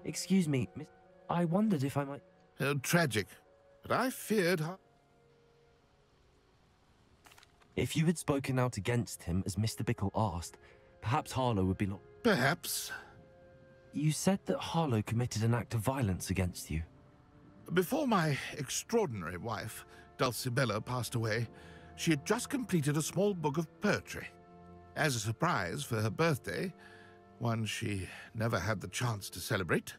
Excuse me, miss. I wondered if I might... Tragic. But I feared... If you had spoken out against him, as Mr. Bickle asked, perhaps Harlow would be locked. Perhaps. You said that Harlow committed an act of violence against you. Before my extraordinary wife, Dulcibella, passed away, she had just completed a small book of poetry. As a surprise for her birthday, one she never had the chance to celebrate,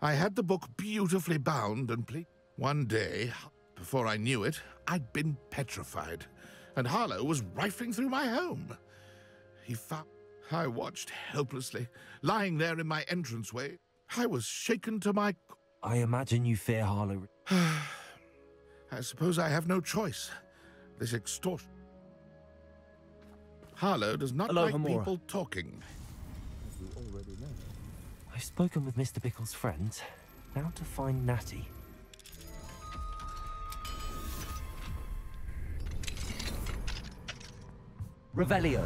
I had the book beautifully bound and One day, before I knew it, I'd been petrified, and Harlow was rifling through my home. He found... I watched helplessly, lying there in my entranceway. I was shaken to my... I imagine you fear Harlow... I suppose I have no choice. This extortion... Harlow does not like people talking. As you already know. I've spoken with Mr. Bickle's friends. Now to find Natty. Revelio.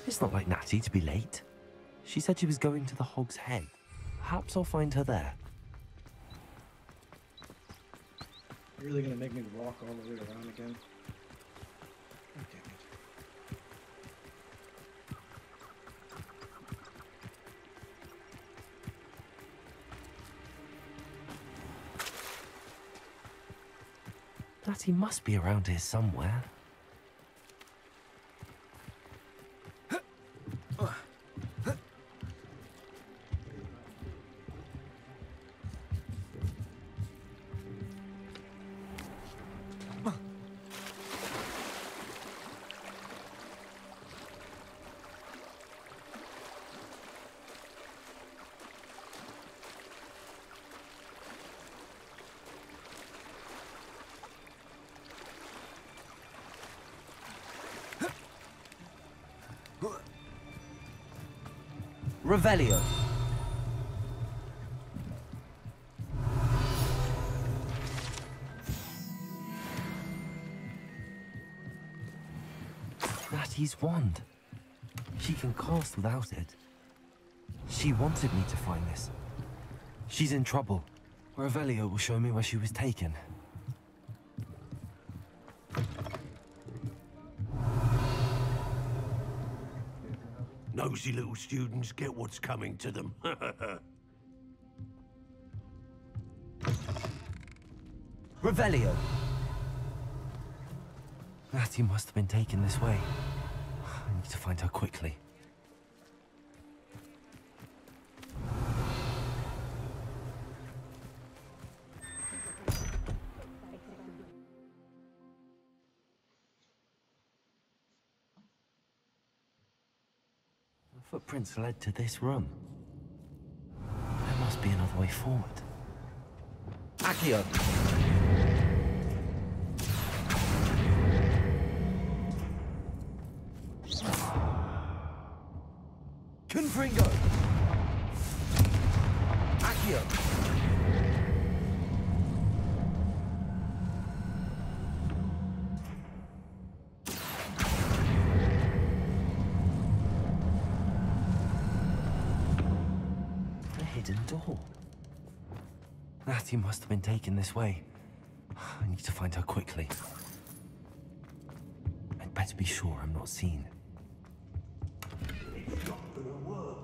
It's not like Natty to be late. She said she was going to the Hog's Head. Perhaps I'll find her there. You're really gonna make me walk all the way around again? God damn it. Natty must be around here somewhere. Revelio. Natty's wand. She can cast without it. She wanted me to find this. She's in trouble. Revelio will show me where she was taken. Nosy little students get what's coming to them. Revelio. Natty must have been taken this way. I need to find her quickly. The footprints led to this room. There must be another way forward. Accio! Confringo! Accio! A hidden door. Natty must have been taken this way. I need to find her quickly. I'd better be sure I'm not seen. It's not gonna work.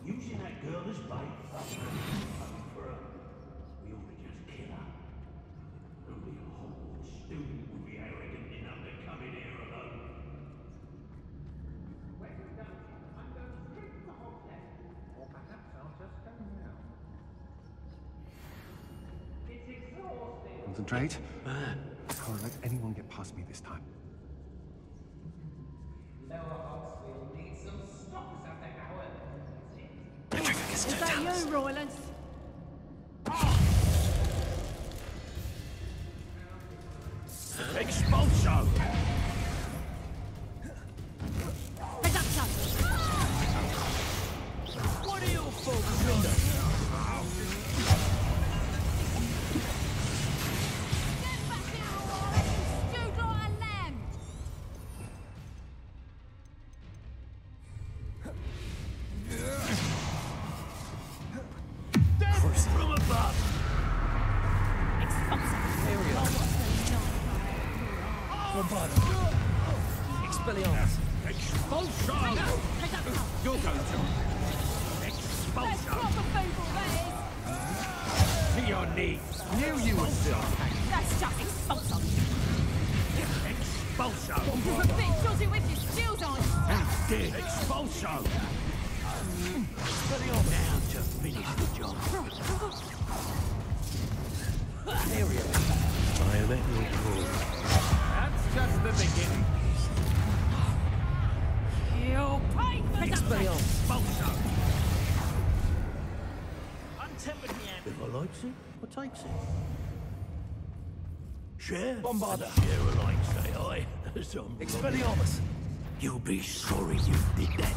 Using that girl as bait. For her. We ought to just kill her. Only a Hogwarts student would be arrogant enough to come in here alone. Or perhaps I'll just go now. Concentrate. I won't let anyone get past me this time. The trigger gets Is turned that down. you, Roylance? Expulso! Head up, son. What are you folks on? Get back here, Roylance! Stewed like a lamb! From above! Expulso! Expelliarmus. Expulso! Head up, son. You're going to. That's Expulso! proper feeble, that To your knees! Knew you would still. is. That's just expulso. Expulso! You're a bit dodgy with your skills, aren't you? How dare Expulso! Now to finish the job. I am at your call. That's just the beginning. You'll pay for that! Expulso! Untempered hand. If I likes it, I takes it. Share? Bombarda. Share alike, say I. Some Expelliarmus. You'll be sorry you did that.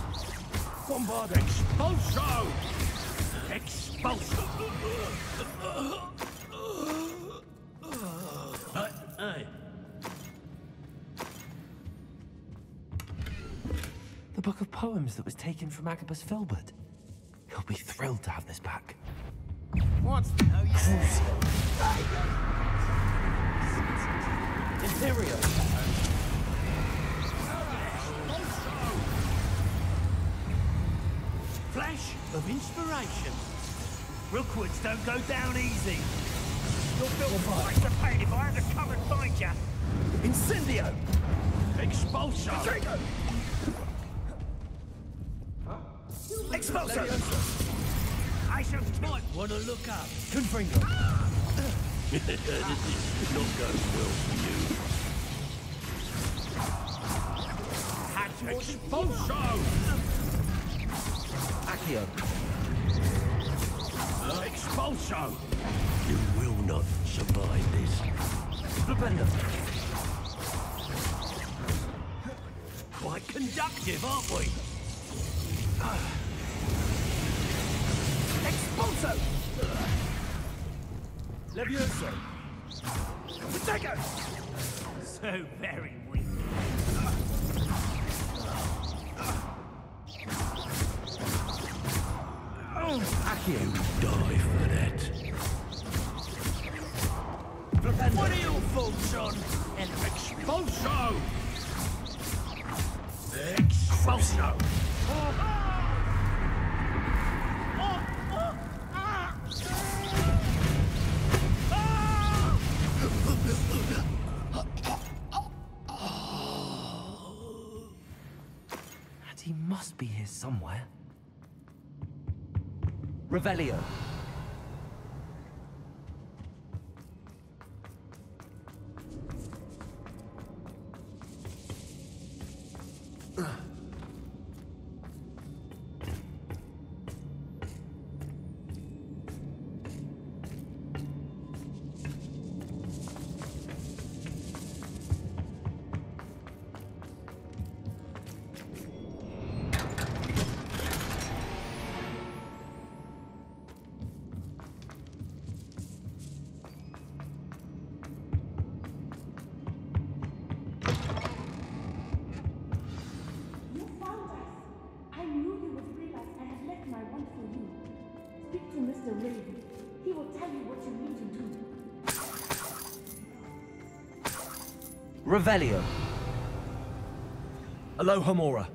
Bombarda. Expulso! Expulso! Hey. The book of poems that was taken from Agabus Filbert. He'll be thrilled to have this back. What's the Imperial. Flash of inspiration. Rookwoods don't go down easy. You're built twice the pain if I had to come and find you. Incendio. Expulso! Expulso. I shall might want to look up. Confringo. This is not going well for you. Expulso! Accio. Expulso! You will not survive this. Blender. Quite conductive, aren't we? Expulso. Levioso! Protego! So very weak. Accio. Die for that. What are your thoughts on an expulso? Expulso! And he must be here somewhere. Revelio. You found us. I knew you would realize I had left my wand for you. Speak to Mr. Raven. He will tell you what you Revelio. Aloha Mora.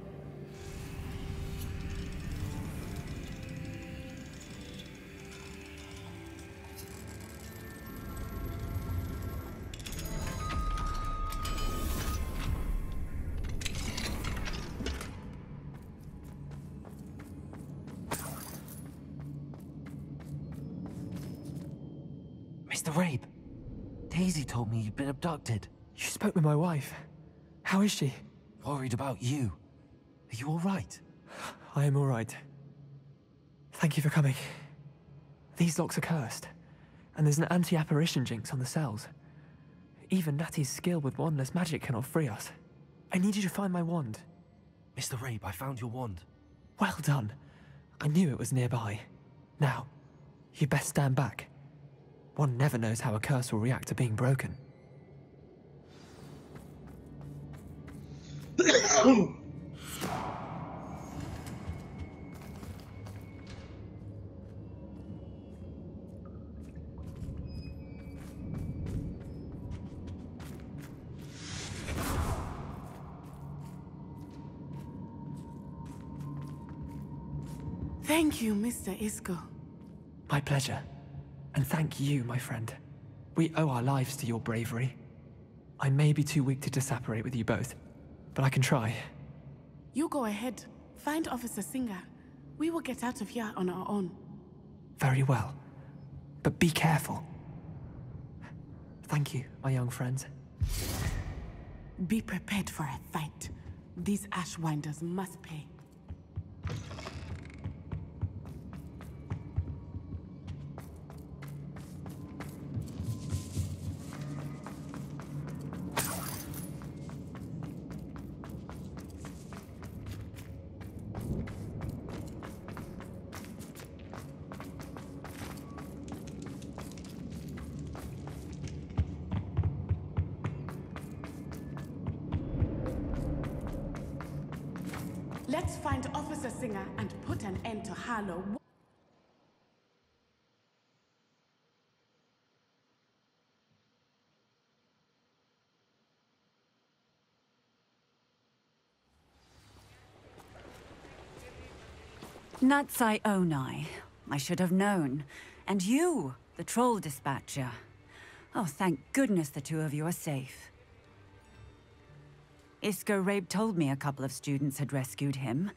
Mr. Rabe, Daisy told me you'd been abducted. You spoke with my wife. How is she? Worried about you. Are you all right? I am all right. Thank you for coming. These locks are cursed, and there's an anti-apparition jinx on the cells. Even Natty's skill with wandless magic cannot free us. I need you to find my wand. Mr. Rabe, I found your wand. Well done. I knew it was nearby. Now, you best stand back. One never knows how a curse will react to being broken. Thank you, Mr. Isco. My pleasure. And thank you, my friend. We owe our lives to your bravery. I may be too weak to disapparate with you both, but I can try. You go ahead. Find Officer Singer. We will get out of here on our own. Very well. But be careful. Thank you, my young friends. Be prepared for a fight. These Ashwinders must pay. Let's find Officer Singer and put an end to Harlow. Natsai Onai. I should have known. And you, the troll dispatcher. Oh, thank goodness the two of you are safe. Isco Rabe told me a couple of students had rescued him.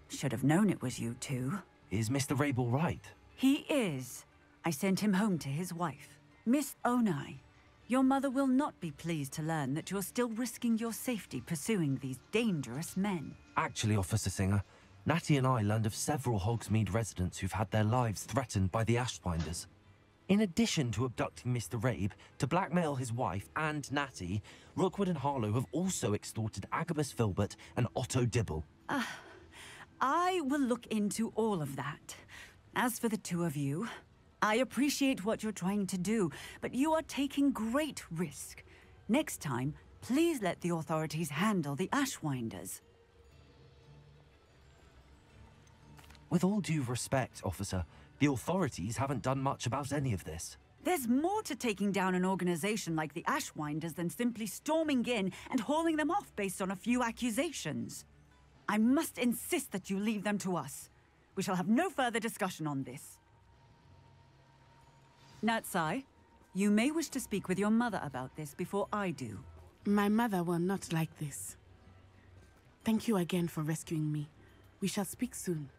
Should have known it was you two. Is Mr. Rabe all right? He is. I sent him home to his wife. Miss Onai, your mother will not be pleased to learn that you're still risking your safety pursuing these dangerous men. Actually, Officer Singer, Natty and I learned of several Hogsmeade residents who've had their lives threatened by the Ashwinders. In addition to abducting Mr. Rabe, to blackmail his wife and Natty, Rookwood and Harlow have also extorted Agabus Filbert and Otto Dibble. I will look into all of that. As for the two of you, I appreciate what you're trying to do, but you are taking great risk. Next time, please let the authorities handle the Ashwinders. With all due respect, officer, the authorities haven't done much about any of this. There's more to taking down an organization like the Ashwinders than simply storming in and hauling them off based on a few accusations. I must insist that you leave them to us. We shall have no further discussion on this. Natsai, you may wish to speak with your mother about this before I do. My mother will not like this. Thank you again for rescuing me. We shall speak soon.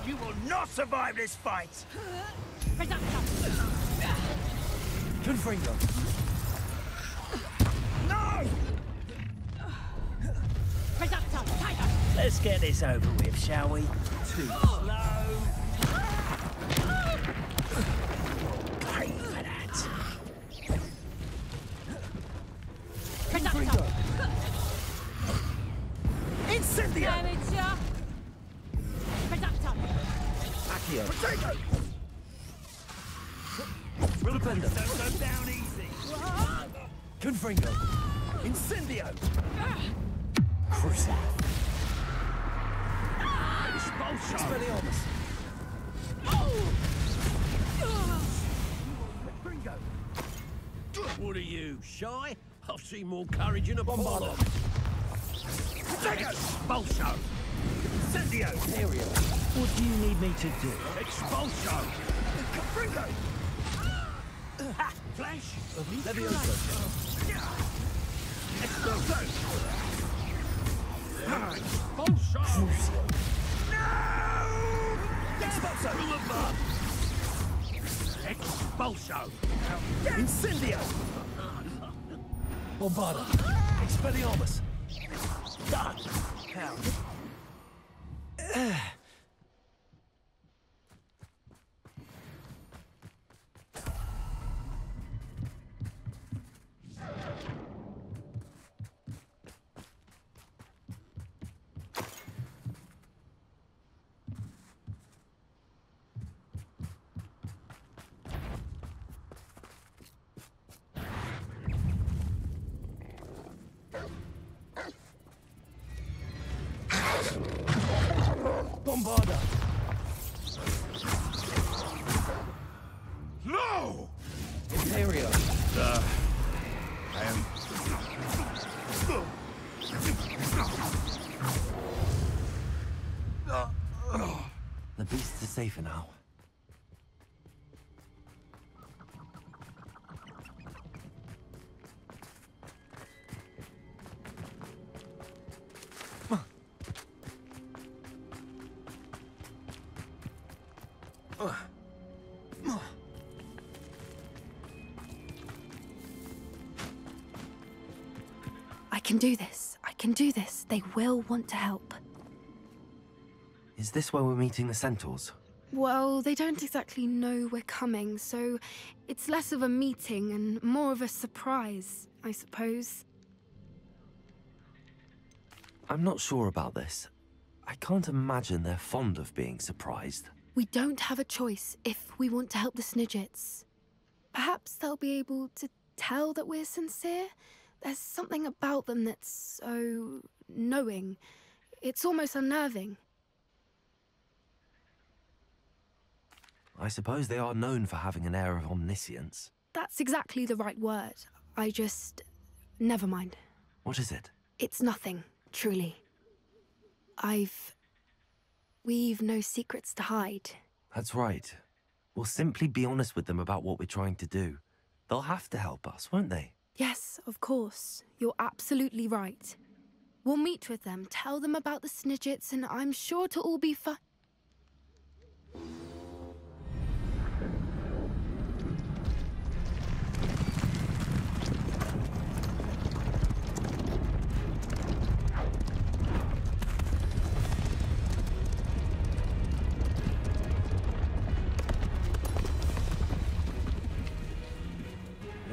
You will not survive this fight! Confringo! No! Let's get this over with, shall we? Too slow. Pay for that. Incendio! Accio! Potato! Flipendo! Don't go down easy. Confringo! Incendio! Crucial! Expulsion! Expelliarmus! Gringo! What are you, shy? I've seen more courage in a Bombarda! Expulsion! Incendio! Area! What do you need me to do? Expulsion! Gringo! Ha! Flash! Levioso! Expulso! Expulsion! No! Expulso! Rule of Mud! Expulso! Incendio! Bombarda! Expelliarmus! Done! How? Bombarda! No! Imperio! I am... The beasts are safer now. I can do this. I can do this. They will want to help. Is this where we're meeting the centaurs? Well, they don't exactly know we're coming, so it's less of a meeting and more of a surprise, I suppose. I'm not sure about this. I can't imagine they're fond of being surprised. We don't have a choice if we want to help the Snidgets. Perhaps they'll be able to tell that we're sincere. There's something about them that's so knowing. It's almost unnerving. I suppose they are known for having an air of omniscience. That's exactly the right word. I just... never mind. What is it? It's nothing, truly. We've no secrets to hide. That's right. We'll simply be honest with them about what we're trying to do. They'll have to help us, won't they? Yes, of course. You're absolutely right. We'll meet with them, tell them about the Snidgets, and I'm sure to all be fine.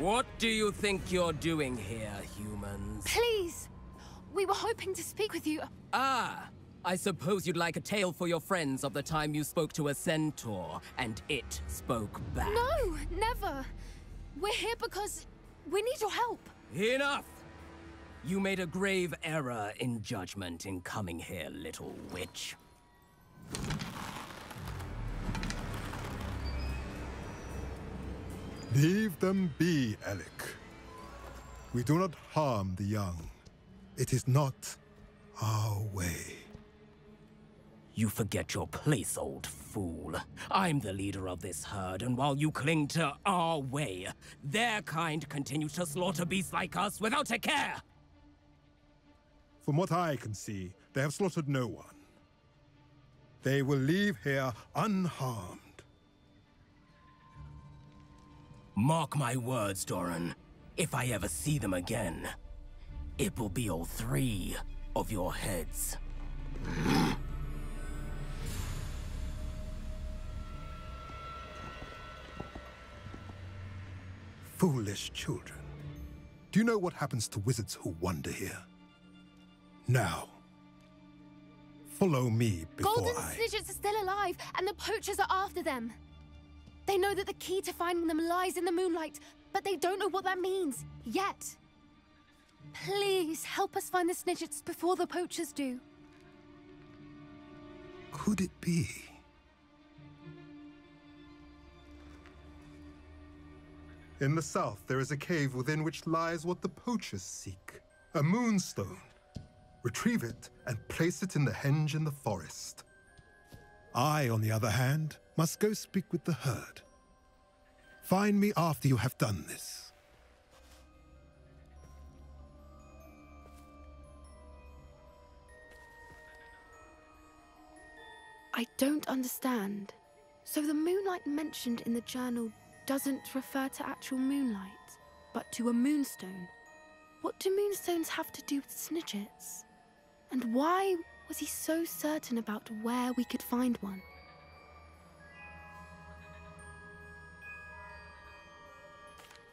What do you think you're doing here, humans? Please! We were hoping to speak with you. Ah! I suppose you'd like a tale for your friends of the time you spoke to a centaur, and it spoke back. No, never. We're here because we need your help. Enough! You made a grave error in judgment in coming here, little witch. Leave them be, Alec. We do not harm the young. It is not our way. You forget your place, old fool. I'm the leader of this herd, and while you cling to our way, their kind continues to slaughter beasts like us without a care. From what I can see, they have slaughtered no one. They will leave here unharmed. Mark my words, Doran. If I ever see them again, it will be all 3 of your heads. Foolish children. Do you know what happens to wizards who wander here? Now, follow me before Golden Snidgets are still alive, and the poachers are after them. They know that the key to finding them lies in the moonlight, but they don't know what that means, yet. Please, help us find the Snidgets before the poachers do. Could it be? In the south, there is a cave within which lies what the poachers seek. A moonstone. Retrieve it and place it in the henge in the forest. I, on the other hand, must go speak with the herd. Find me after you have done this. I don't understand. So the moonlight mentioned in the journal doesn't refer to actual moonlight, but to a moonstone. What do moonstones have to do with Snidgets? And why was he so certain about where we could find one?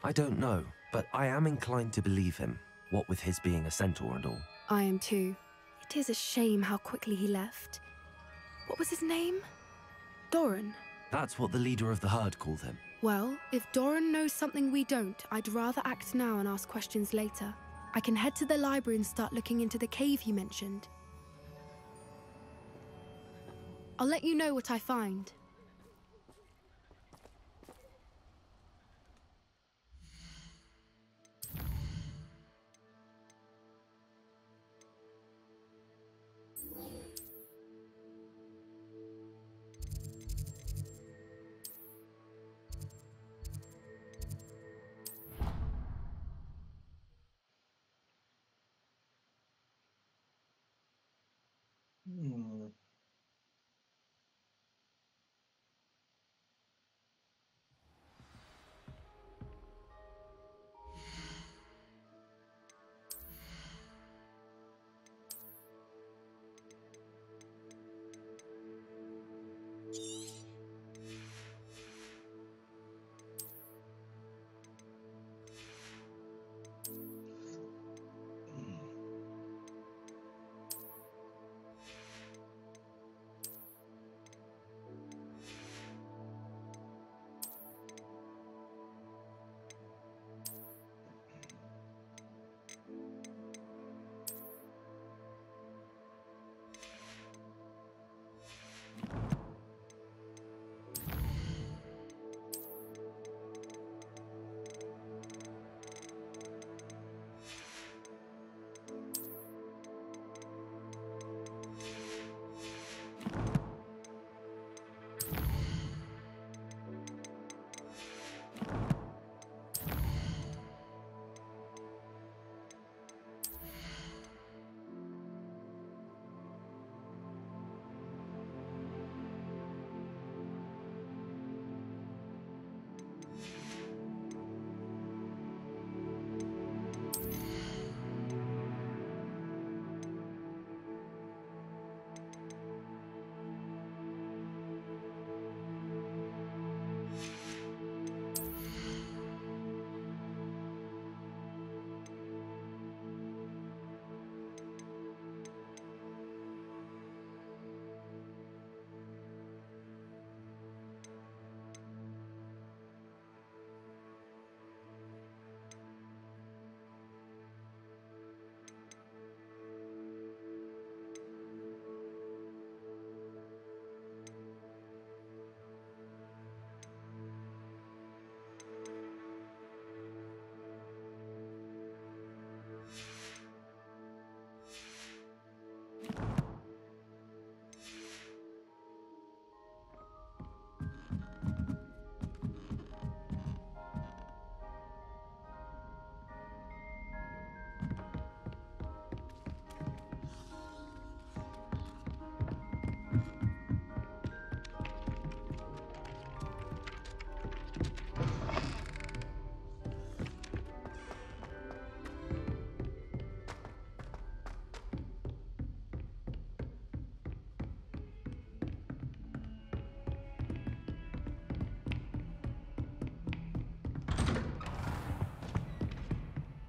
I don't know, but I am inclined to believe him, what with his being a centaur and all. I am too. It is a shame how quickly he left. What was his name? Doran. That's what the leader of the herd called him. Well, if Doran knows something we don't, I'd rather act now and ask questions later. I can head to the library and start looking into the cave you mentioned. I'll let you know what I find.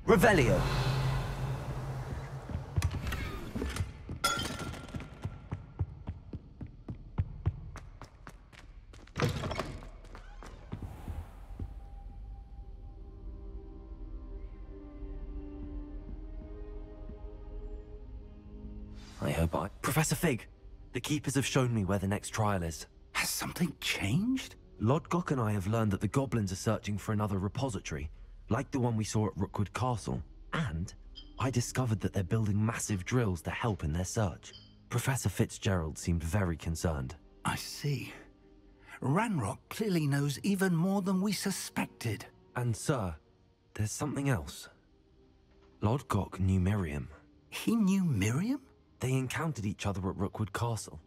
Revelio. I hope I... Professor Fig, the Keepers have shown me where the next trial is. Has something changed? Lodgok and I have learned that the goblins are searching for another repository, like the one we saw at Rookwood Castle. And I discovered that they're building massive drills to help in their search. Professor Fitzgerald seemed very concerned. I see. Ranrock clearly knows even more than we suspected. And sir, there's something else. Lodgok knew Miriam. He knew Miriam? They encountered each other at Rookwood Castle.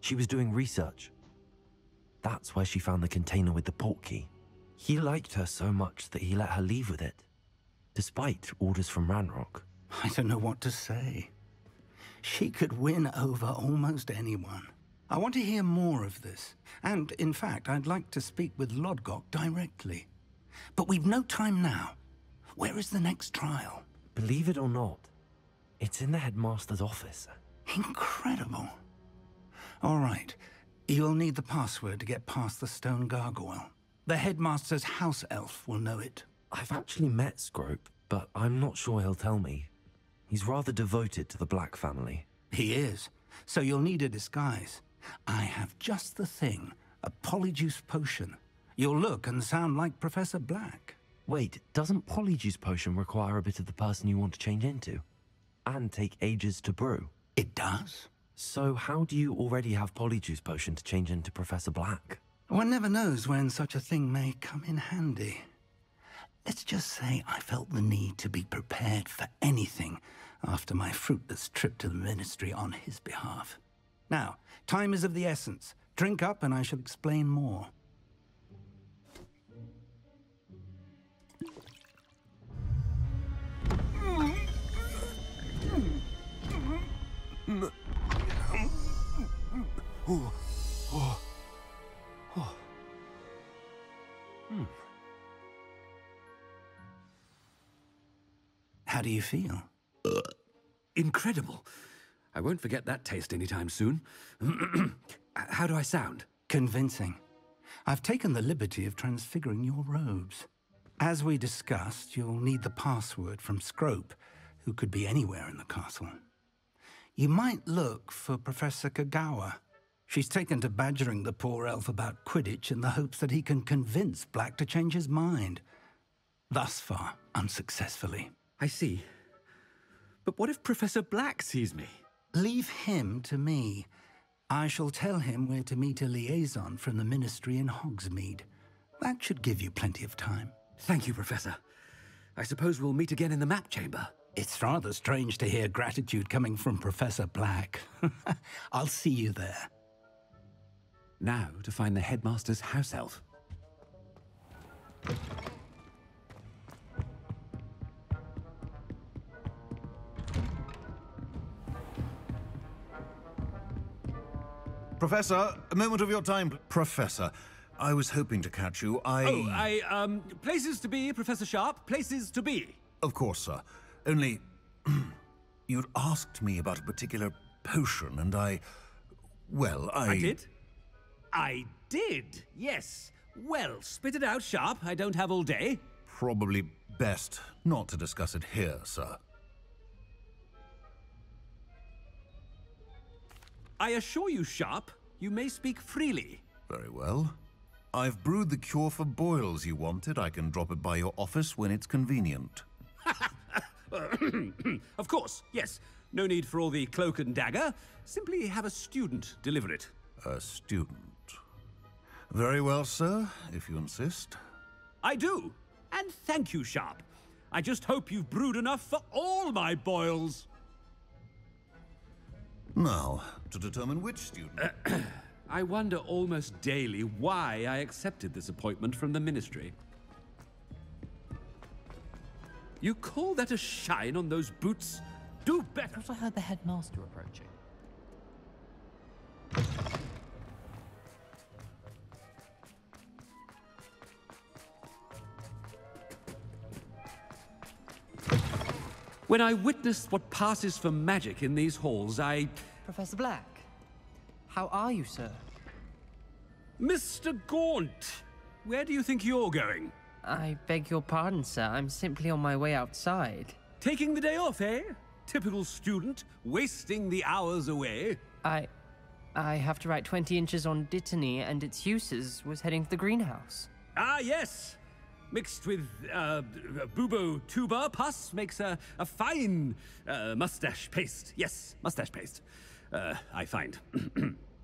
She was doing research. That's where she found the container with the portkey. He liked her so much that he let her leave with it, despite orders from Ranrock. I don't know what to say. She could win over almost anyone. I want to hear more of this. And, in fact, I'd like to speak with Lodgok directly. But we've no time now. Where is the next trial? Believe it or not, it's in the headmaster's office. Incredible. All right. You'll need the password to get past the stone gargoyle. The headmaster's house elf will know it. I've actually met Scrope, but I'm not sure he'll tell me. He's rather devoted to the Black family. He is. So you'll need a disguise. I have just the thing. A polyjuice potion. You'll look and sound like Professor Black. Wait, doesn't polyjuice potion require a bit of the person you want to change into? And take ages to brew? It does. So how do you already have polyjuice potion to change into Professor Black? One never knows when such a thing may come in handy. Let's just say I felt the need to be prepared for anything after my fruitless trip to the Ministry on his behalf. Now, time is of the essence. Drink up and I shall explain more. How do you feel? Incredible. I won't forget that taste anytime soon. How do I sound? Convincing. I've taken the liberty of transfiguring your robes. As we discussed, you'll need the password from Scrope, who could be anywhere in the castle. You might look for Professor Kagawa. She's taken to badgering the poor elf about Quidditch in the hopes that he can convince Black to change his mind. Thus far, unsuccessfully. I see. But what if Professor Black sees me? Leave him to me. I shall tell him where to meet a liaison from the Ministry in Hogsmeade. That should give you plenty of time. Thank you, Professor. I suppose we'll meet again in the map chamber. It's rather strange to hear gratitude coming from Professor Black. I'll see you there. Now to find the headmaster's house elf. Professor, a moment of your time. Professor, I was hoping to catch you. Places to be, Professor Sharp, places to be. Of course, sir. Only, you'd asked me about a particular potion, and I did? I did, yes. Well, spit it out, Sharp. I don't have all day. Probably best not to discuss it here, sir. I assure you, Sharp, you may speak freely. Very well. I've brewed the cure for boils you wanted. I can drop it by your office when it's convenient. Of course, yes. No need for all the cloak and dagger. Simply have a student deliver it. A student. Very well, sir, if you insist. I do. And thank you, Sharp. I just hope you've brewed enough for all my boils. Now, to determine which student... I wonder almost daily why I accepted this appointment from the Ministry. You call that a shine on those boots? Do better! I thought I heard the headmaster approaching. When I witness what passes for magic in these halls, I... Professor Black, how are you, sir? Mr. Gaunt, where do you think you're going? I beg your pardon, sir. I'm simply on my way outside. Taking the day off, eh? Typical student, wasting the hours away. I have to write 20 inches on Dittany and its uses. Was heading to the greenhouse. Ah, yes. Mixed with bubo tuber pus makes a fine mustache paste. Yes, mustache paste. I find.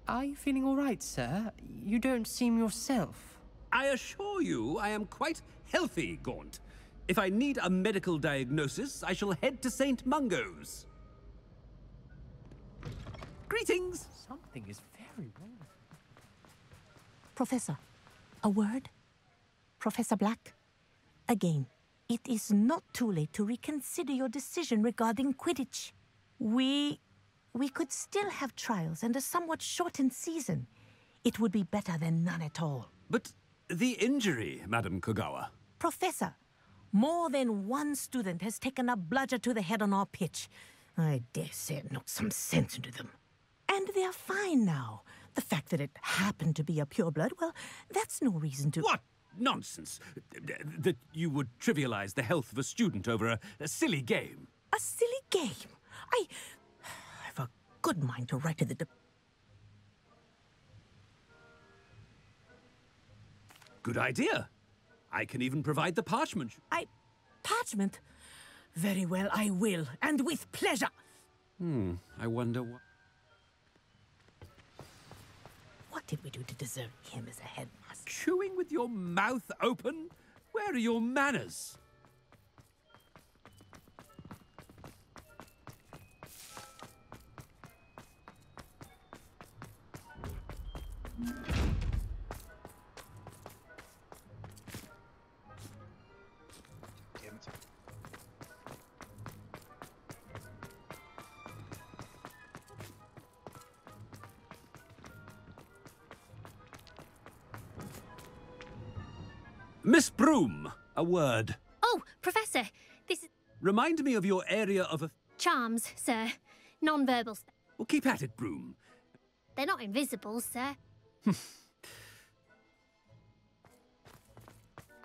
Are you feeling all right, sir? You don't seem yourself. I assure you I am quite healthy, Gaunt. If I need a medical diagnosis, I shall head to St. Mungo's. Greetings! Something is very wrong. Professor, a word? Professor Black? Again, it is not too late to reconsider your decision regarding Quidditch. We could still have trials and a somewhat shortened season. It would be better than none at all. But the injury, Madam Kogawa. Professor, more than one student has taken a bludger to the head on our pitch. I dare say it knocked some sense into them. And they're fine now. The fact that it happened to be a pureblood, well, that's no reason to... What nonsense! That you would trivialize the health of a student over a silly game. A silly game? I've a good mind to write to the... Good idea. I can even provide the parchment. Parchment? Very well, I will, and with pleasure. I wonder what... What did we do to deserve him as a headmaster? Chewing with your mouth open? Where are your manners? Miss Broom, a word. Oh, Professor, this is... Remind me of your area of... Charms, sir. Non-verbal. Well, keep at it, Broom. They're not invisible, sir.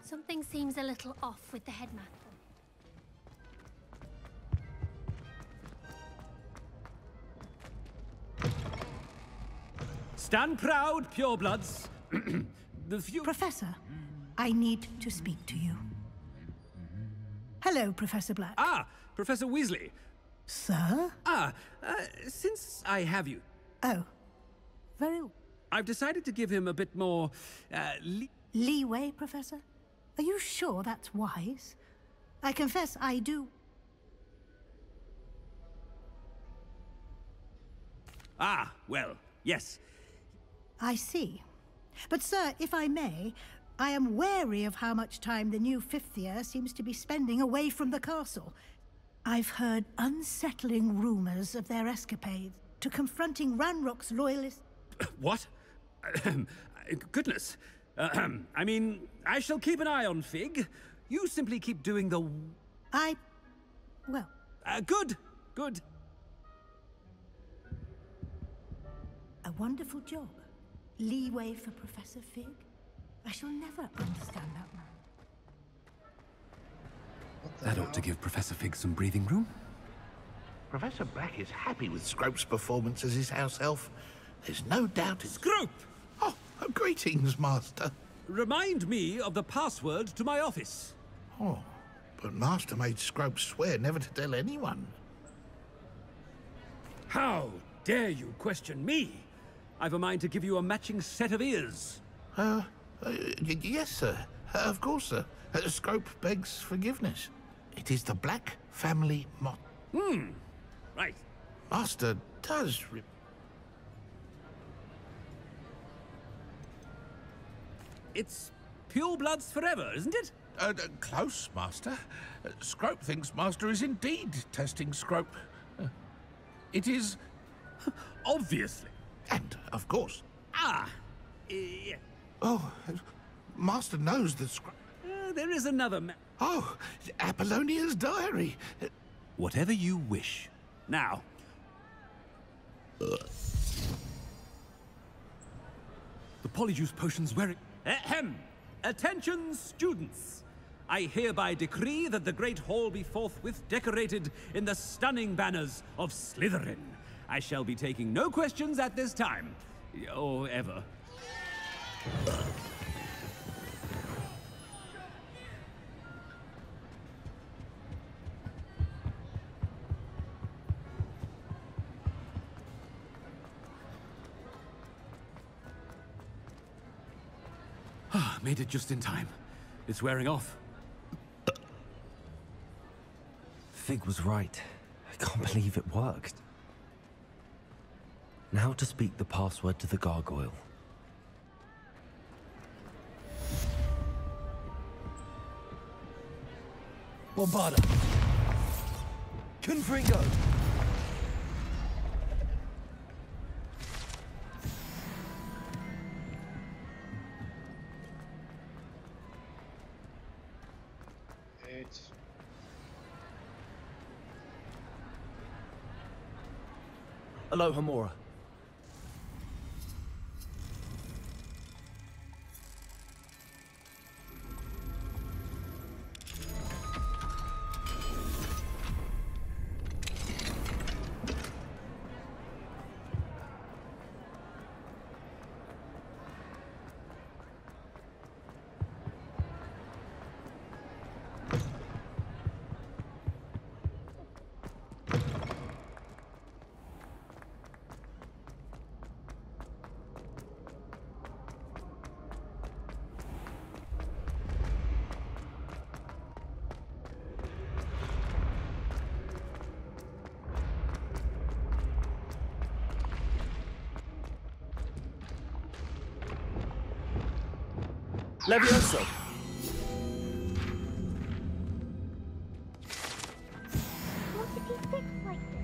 Something seems a little off with the headmaster. Stand proud, purebloods. Professor, I need to speak to you. Hello, Professor Black. Ah, Professor Weasley. Sir? Since I have you... Oh, very... I've decided to give him a bit more, leeway, Professor? Are you sure that's wise? I confess I do... Ah, well, yes. I see. But, sir, if I may, I am wary of how much time the new fifth year seems to be spending away from the castle. I've heard unsettling rumors of their escapades to confronting Ranrock's loyalists. What? Goodness. I mean, I shall keep an eye on Fig. You simply keep doing the... Well... Good. Good. A wonderful job. Leeway for Professor Fig. I shall never understand that man. That ought to give Professor Fig some breathing room. Professor Black is happy with Scrope's performance as his house elf. There's no doubt it's... Scrope! Oh, greetings, Master. Remind me of the password to my office. Oh, but Master made Scrope swear never to tell anyone. How dare you question me? I've a mind to give you a matching set of ears. Yes, sir. Of course, sir. Scrope begs forgiveness. It is the Black family motto. Right. Master does... It's purebloods forever, isn't it? Close, Master. Scrope thinks Master is indeed testing Scrope. It is... Obviously. And, of course... Yeah. Oh, Master knows that Scrope... There is another Oh, Apollonia's diary. Whatever you wish. Now. The polyjuice potion's wearing... Ahem! Attention, students! I hereby decree that the Great Hall be forthwith decorated in the stunning banners of Slytherin. I shall be taking no questions at this time. Or ever. Made it just in time. It's wearing off. Fig was right. I can't believe it worked. Now to speak the password to the gargoyle. Bombarda. Confringo. Aloha Mora. Levioso. Want to be fixed like this?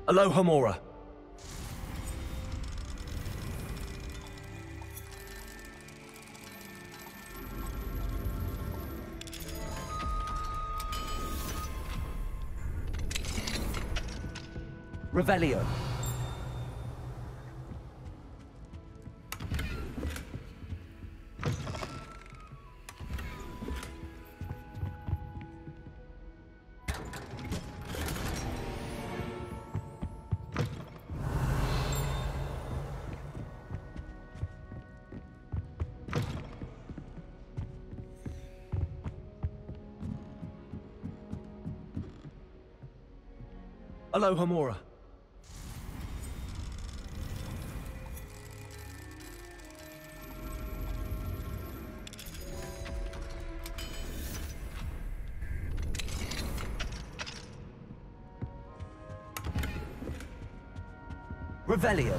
Aloha Mora. Revelio. Aloha Mora. Revelio.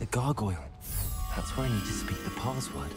The gargoyle. That's where I need to speak the password.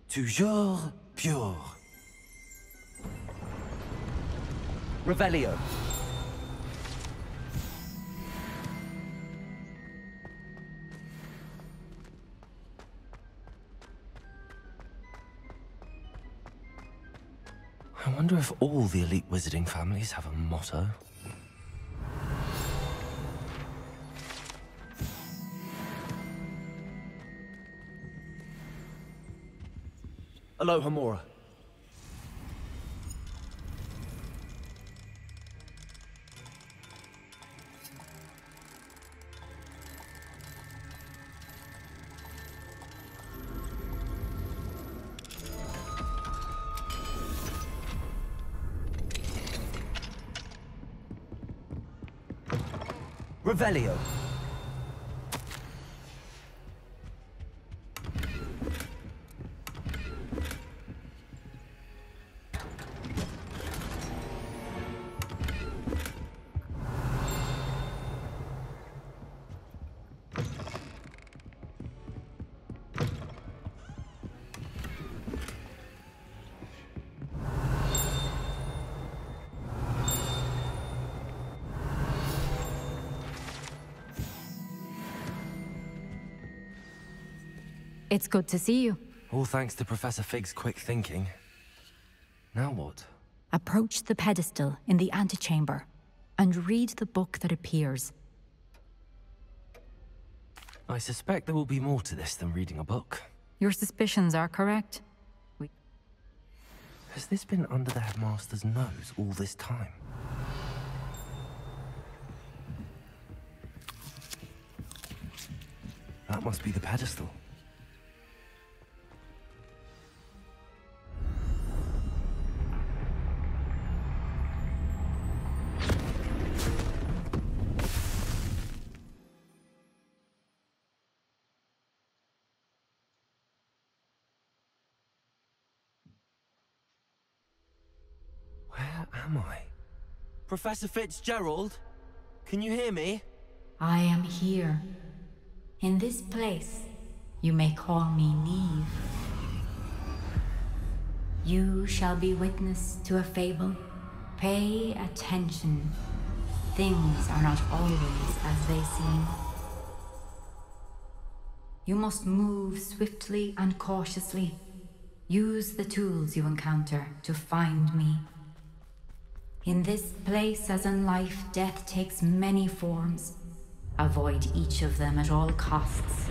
Toujours pure. Revelio. I wonder if all the elite wizarding families have a motto. Alohomora. Revelio. It's good to see you. All thanks to Professor Fig's quick thinking. Now what? Approach the pedestal in the antechamber and read the book that appears. I suspect there will be more to this than reading a book. Your suspicions are correct. Has this been under the headmaster's nose all this time? That must be the pedestal. Where am I? Professor Fitzgerald? Can you hear me? I am here. In this place, you may call me Neve. You shall be witness to a fable. Pay attention. Things are not always as they seem. You must move swiftly and cautiously. Use the tools you encounter to find me. In this place, as in life, death takes many forms. Avoid each of them at all costs.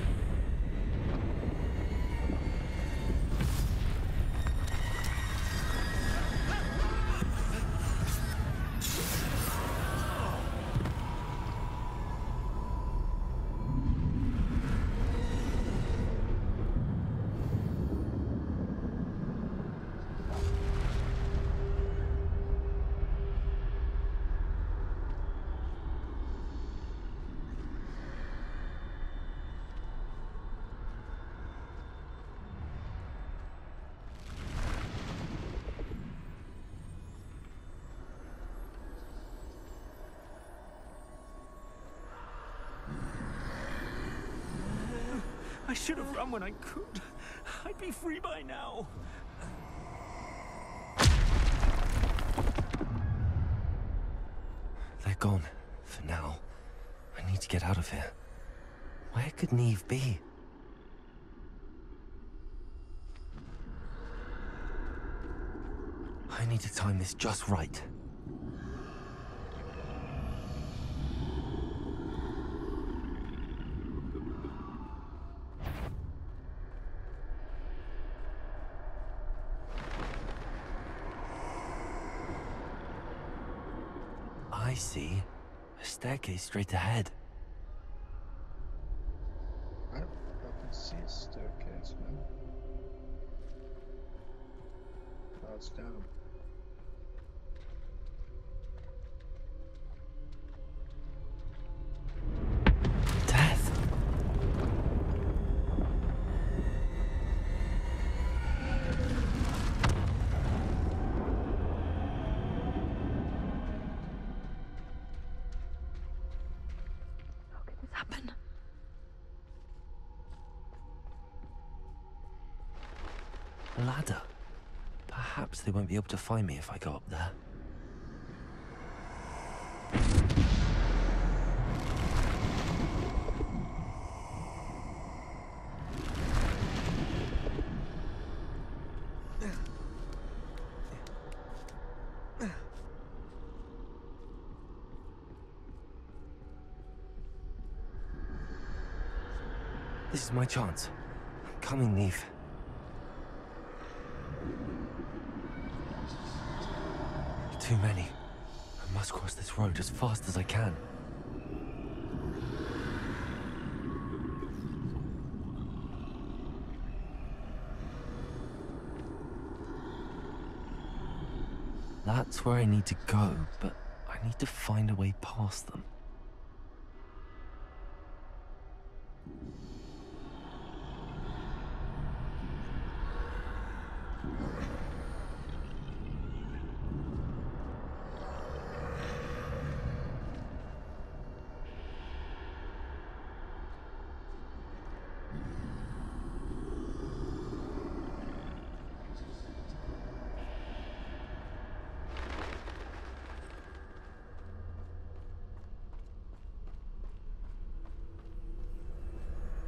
I should have run when I could. I'd be free by now. They're gone. For now. I need to get out of here. Where could Neve be? I need to time this just right. I see. A staircase straight ahead. I don't fucking see a staircase, man. Oh, it's down. Death. How could this happen? A ladder. Perhaps they won't be able to find me if I go up there. This is my chance. Coming, Neve. Too many. I must cross this road as fast as I can. That's where I need to go, but I need to find a way past them.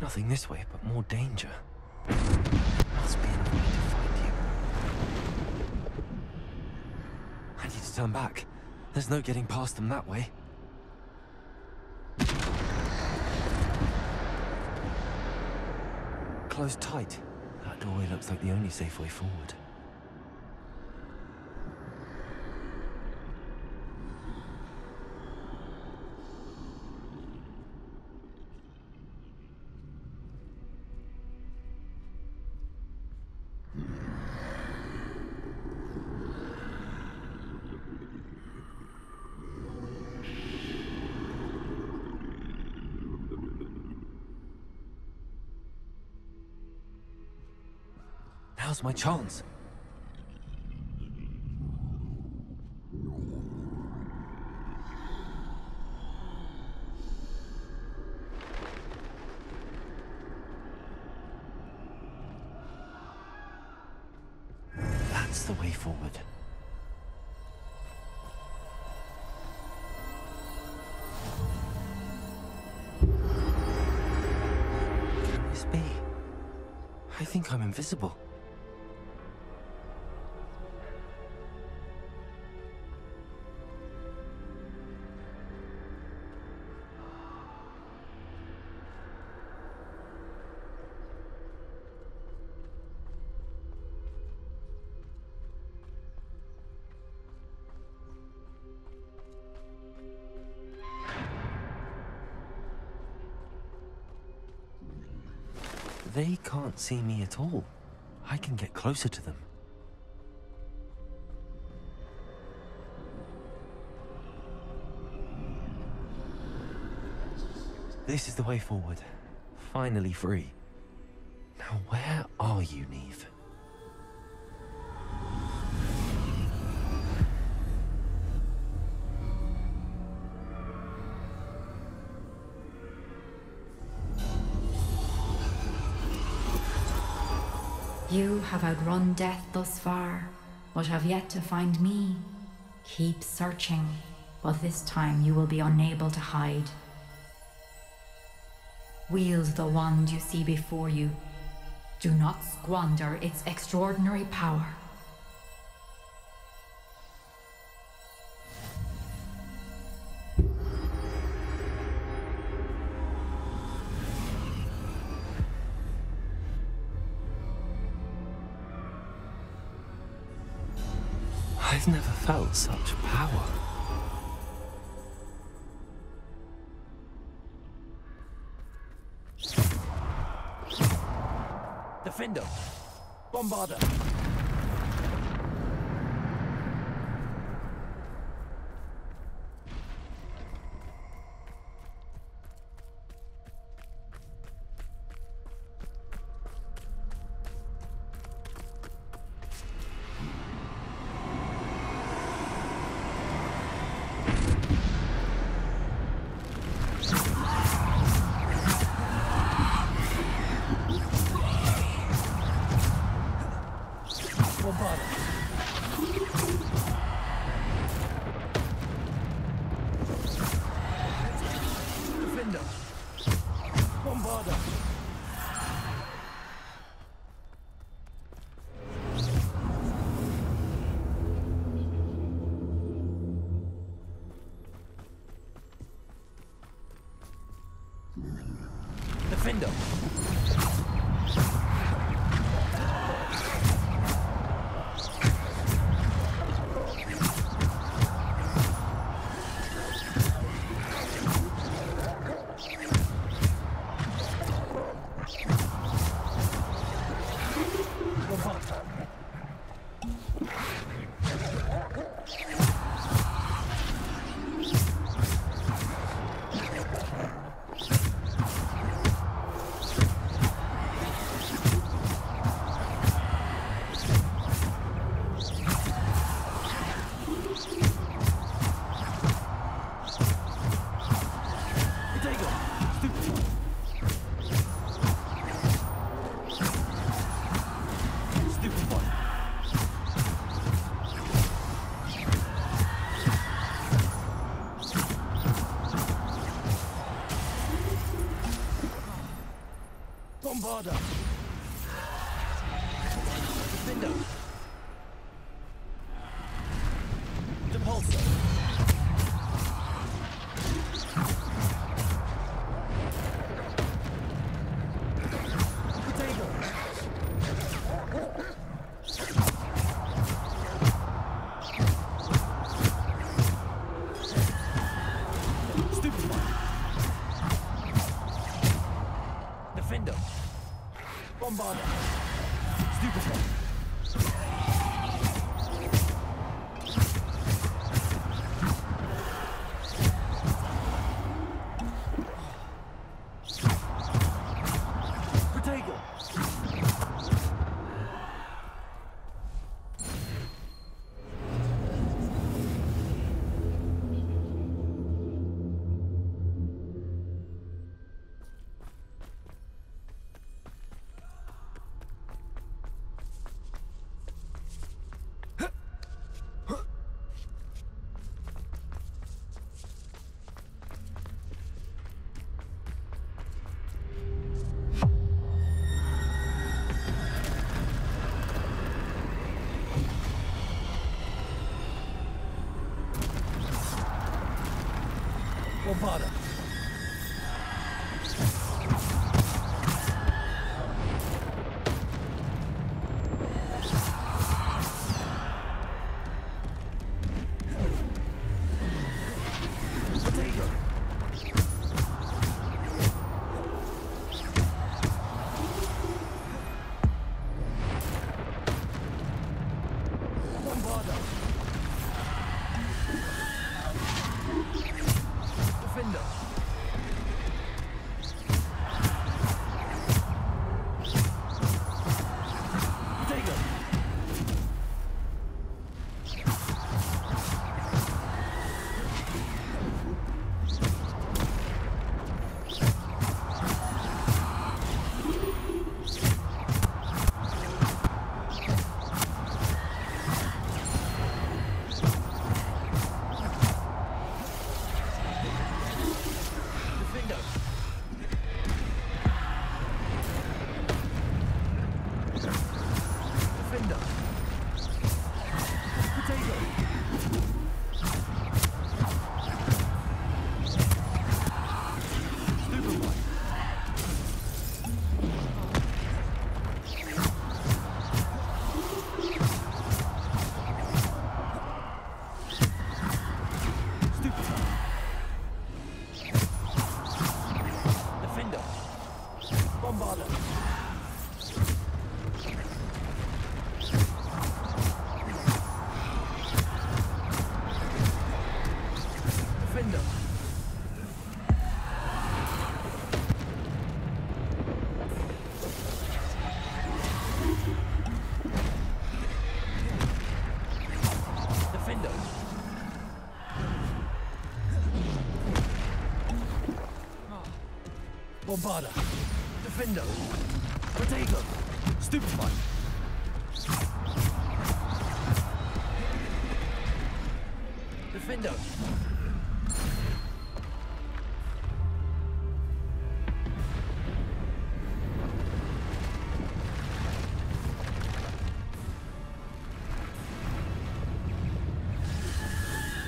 Nothing this way, but more danger. There must be another way to find you. I need to turn back. There's no getting past them that way. Closed tight. That doorway looks like the only safe way forward. Now's my chance. That's the way forward. Can this be? I think I'm invisible. They can't see me at all. I can get closer to them. This is the way forward. Finally free. Now where are you, Neve? You have outrun death thus far, but have yet to find me. Keep searching, but this time you will be unable to hide. Wield the wand you see before you. Do not squander its extraordinary power. I've never felt such power. Defender. Bombarder. Defender. Bombarder. Defender. Depulsor. Potato. Stupefy. Defender. Bombarder. Stupefy. Potato. Bombarder. Potato. Bombarder. Defender. Bombarda. Defendo. Protego. Stupefy. Defendo.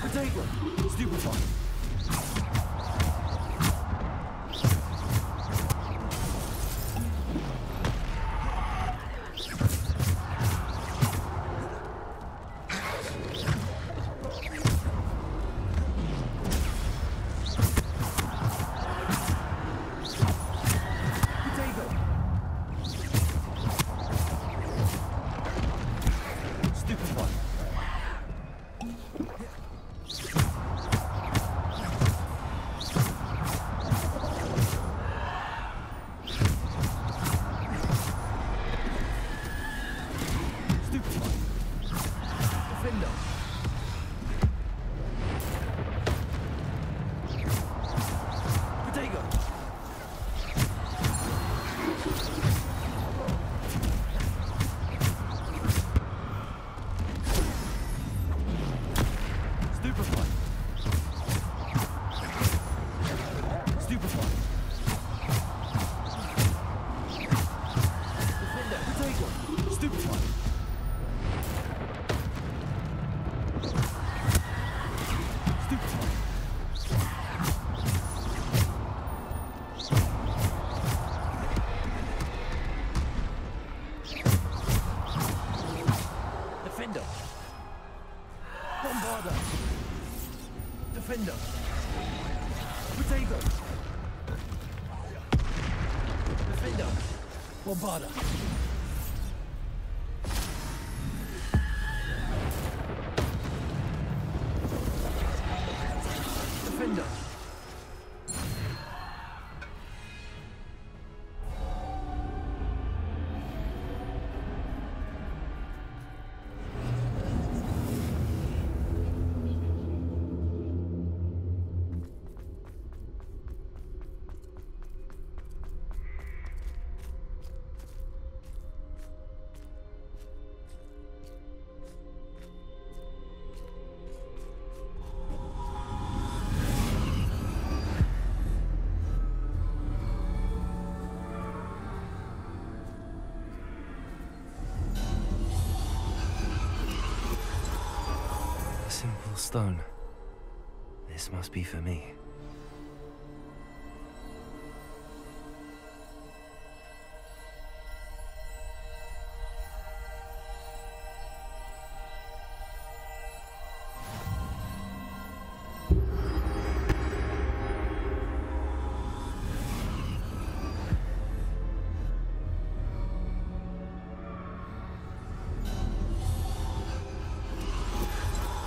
Protego. Stupefy. Defender. Protego. Defender. Bombarda. Defender. Simple stone. This must be for me.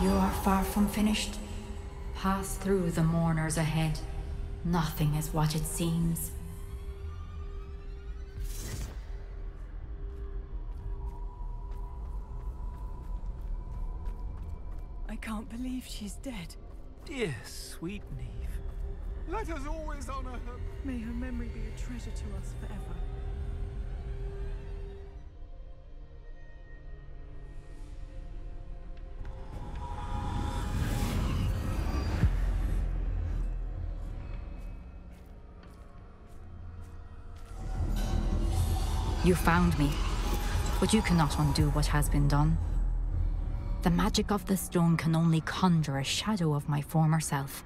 You are far from finished. Pass through the mourners ahead. Nothing is what it seems. I can't believe she's dead. Dear sweet Neve. Let us always honor her. May her memory be a treasure to us forever. You found me, but you cannot undo what has been done. The magic of the stone can only conjure a shadow of my former self.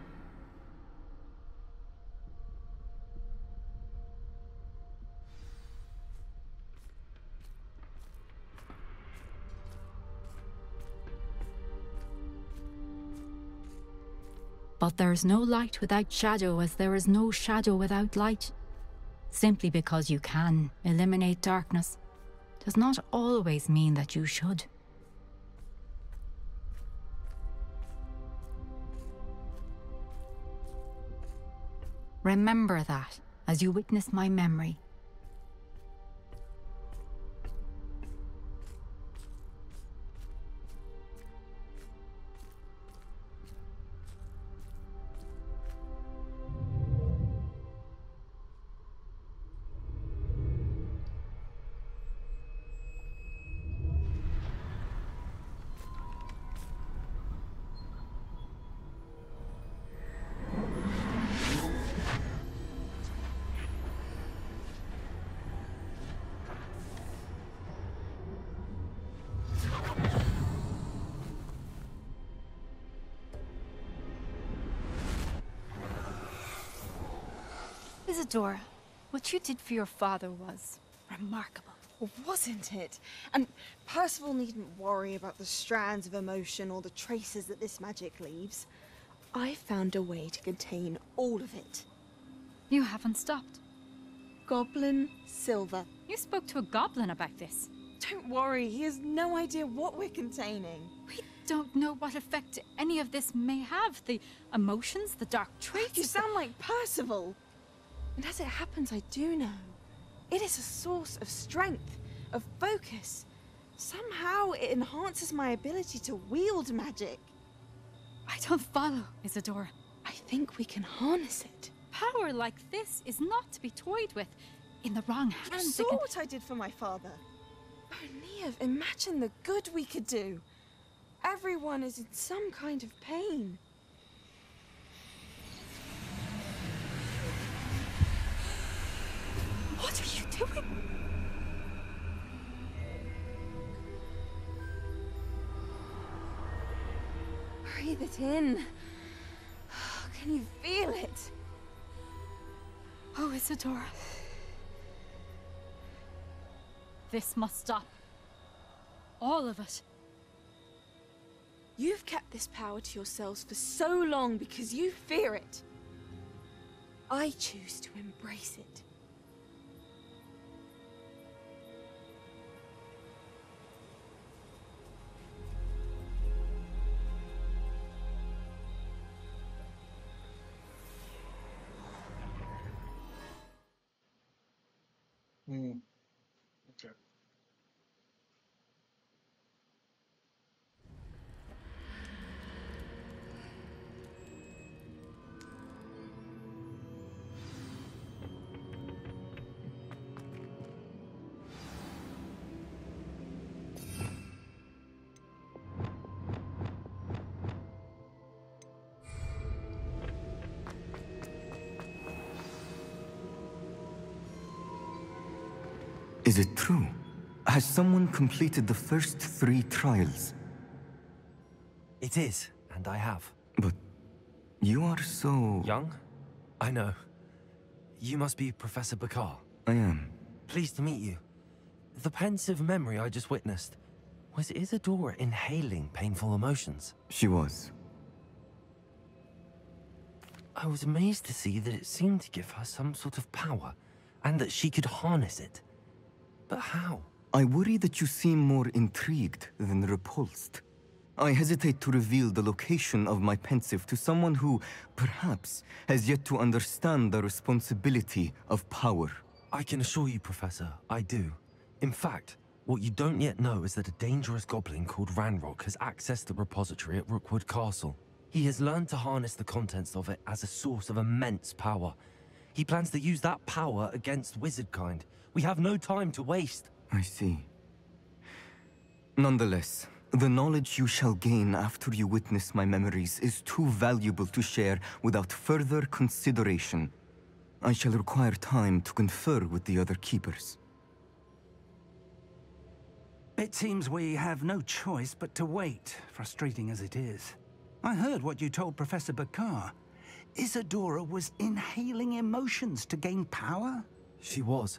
But there is no light without shadow, as there is no shadow without light. Simply because you can eliminate darkness does not always mean that you should. Remember that as you witness my memory. Isadora, what you did for your father was remarkable. Well, wasn't it? And Percival needn't worry about the strands of emotion or the traces that this magic leaves. I found a way to contain all of it. You haven't stopped. Goblin Silver. You spoke to a goblin about this. Don't worry, he has no idea what we're containing. We don't know what effect any of this may have. The emotions, the dark traits. You sound like Percival. And as it happens, I do know. It is a source of strength, of focus. Somehow it enhances my ability to wield magic. I don't follow, Isadora. I think we can harness it. Power like this is not to be toyed with. In the wrong hands, You saw what I did for my father. Oh, Neve, imagine the good we could do. Everyone is in some kind of pain. What are you doing? Breathe it in. Can you feel it? Oh, Isadora. This must stop. All of it. You've kept this power to yourselves for so long because you fear it. I choose to embrace it. Okay. Is it true? Has someone completed the first 3 trials? It is, and I have. But you are so... Young? I know. You must be Professor Bakar. I am. Pleased to meet you. The pensive memory I just witnessed, was Isadora inhaling painful emotions? She was. I was amazed to see that it seemed to give her some sort of power, and that she could harness it. But how? I worry that you seem more intrigued than repulsed. I hesitate to reveal the location of my pensive to someone who, perhaps, has yet to understand the responsibility of power. I can assure you, Professor, I do. In fact, what you don't yet know is that a dangerous goblin called Ranrock has accessed the repository at Rookwood Castle. He has learned to harness the contents of it as a source of immense power. He plans to use that power against wizardkind. We have no time to waste. I see. Nonetheless, the knowledge you shall gain after you witness my memories is too valuable to share without further consideration. I shall require time to confer with the other keepers. It seems we have no choice but to wait, frustrating as it is. I heard what you told Professor Bakar. Isadora was inhaling emotions to gain power? She was.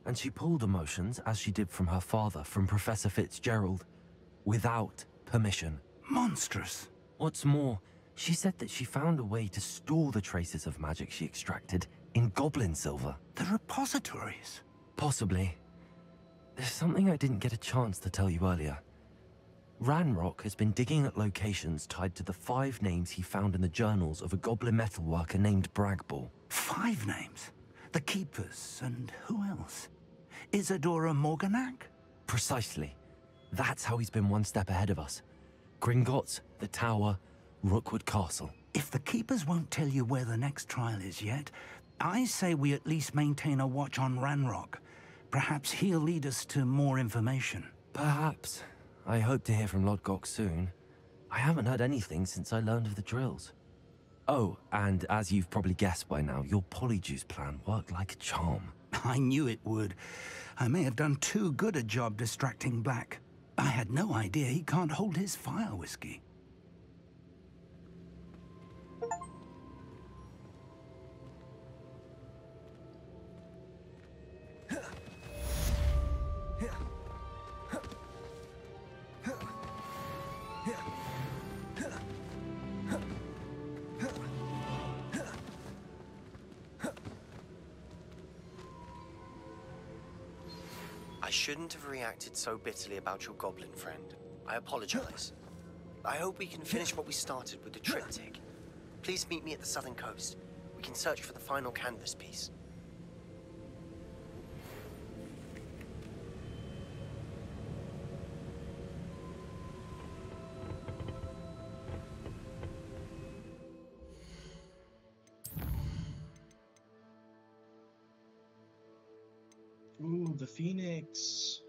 And she pulled emotions, as she did from her father, from Professor Fitzgerald, without permission. Monstrous. What's more, she said that she found a way to store the traces of magic she extracted in goblin silver. The repositories? Possibly. There's something I didn't get a chance to tell you earlier. Ranrock has been digging at locations tied to the 5 names he found in the journals of a goblin metalworker named Bragball. 5 names? The Keepers, and who else? Isadora Morganac? Precisely. That's how he's been one step ahead of us. Gringotts, the Tower, Rookwood Castle. If the Keepers won't tell you where the next trial is yet, I say we at least maintain a watch on Ranrock. Perhaps he'll lead us to more information. Perhaps. I hope to hear from Lodgok soon. I haven't heard anything since I learned of the drills. Oh, and as you've probably guessed by now, your polyjuice plan worked like a charm. I knew it would. I may have done too good a job distracting Black. I had no idea he can't hold his fire whiskey. shouldn't have reacted so bitterly about your goblin friend. I apologize. I hope we can finish what we started with the triptych. Please meet me at the southern coast. We can search for the final canvas piece. Ooh, the Phoenix.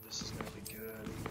This is gonna be good.